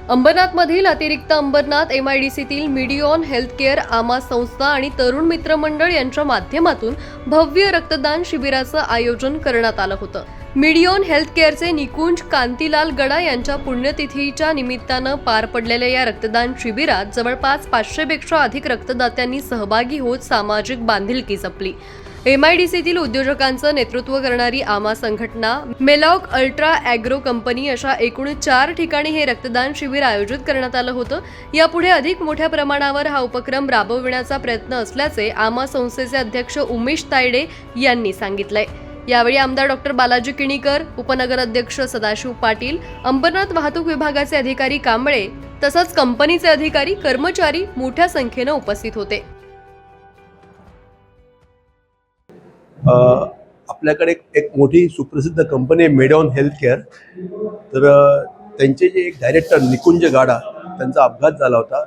अंबरनाथमधील अतिरिक्त अंबरनाथ MIDCतील मिडिओन हेल्थकेअर आमा संस्था आणि तरुण मित्र मंडळ यांच्या माध्यमातून भव्य रक्तदान शिबिराचं आयोजन करण्यात आलं होतं। मिडिओन हेल्थकेअरचे निकुंज कांतीलाल गडा यांच्या पुण्यतिथीच्या निमित्तानं पार पडलेल्या या रक्तदान शिबिरात जवळपास 500 पेक्षा अधिक रक्तदात्यांनी सहभागी होत सामाजिक बांधिलकी जपली। MIDCतील उद्योजकांचं नेतृत्व करणारी आमा संघटना, मेलॉक अल्ट्रा ॲग्रो कंपनी अशा एकूण 4 ठिकाणी हे रक्तदान शिबिर आयोजित करण्यात आलं होतं। यापुढे अधिक मोठ्या प्रमाणावर हा उपक्रम राबविण्याचा प्रयत्न असल्याचे आमा संस्थेचे अध्यक्ष उमेश तायडे यांनी सांगितलंय। यावेळी आमदार डॉक्टर बालाजी किणीकर, उपनगर अध्यक्ष सदाशिव पाटील, अंबरनाथ वाहतूक विभागाचे अधिकारी कांबळे तसंच कंपनीचे अधिकारी, कर्मचारी मोठ्या संख्येनं उपस्थित होते। आपल्याकडे एक मोठी सुप्रसिद्ध कंपनी आहे मिडिओन हेल्थकेअर। तर त्यांचे जे एक डायरेक्टर निकुंज गाडा, त्यांचा अपघात झाला होता।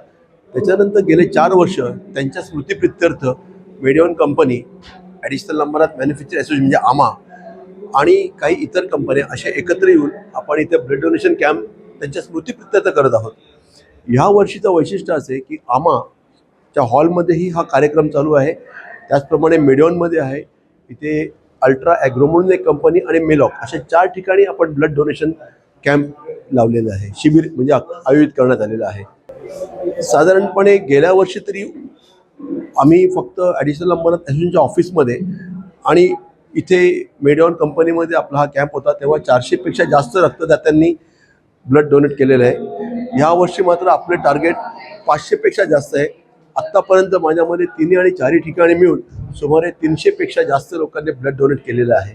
त्याच्यानंतर गेले 4 वर्ष त्यांच्या स्मृतिप्रित्यर्थ मिडिओन company, additional Ambernath manufacture association म्हणजे आमा आणि काही इतर कंपन्या अशा एकत्र येऊन आपण इथे ब्लड डोनेशन कॅम्प त्यांच्या स्मृतिप्रित्यर्थ करत आहोत। ह्या वर्षीचं वैशिष्ट्य असे की आमाच्या हॉलमध्येही हा कार्यक्रम चालू आहे, त्याचप्रमाणे मिडिओनमध्ये आहे, इथे अल्ट्रा ॲग्रो म्हणून एक कंपनी आणि मेलॉक अशा 4 ठिकाणी आपण ब्लड डोनेशन कॅम्प लावलेलं आहे, शिबिर म्हणजे आयोजित करण्यात आलेलं आहे। साधारणपणे गेल्या वर्षी तरी आम्ही फक्त ॲडिशनल अंबरनाथ असोसिएशनच्या ऑफिसमध्ये आणि इथे मिडिओन कंपनीमध्ये आपला हा कॅम्प होता, तेव्हा 400 पेक्षा जास्त रक्तदात्यांनी ब्लड डोनेट केलेलं आहे। ह्या वर्षी मात्र आपले टार्गेट 500 पेक्षा जास्त आहे। आत्तापर्यंत माझ्यामध्ये 3 आणि 4 ठिकाणी मिळून सुमारे 300 पेक्षा जास्त लोकांनी ब्लड डोनेट केलेलं आहे।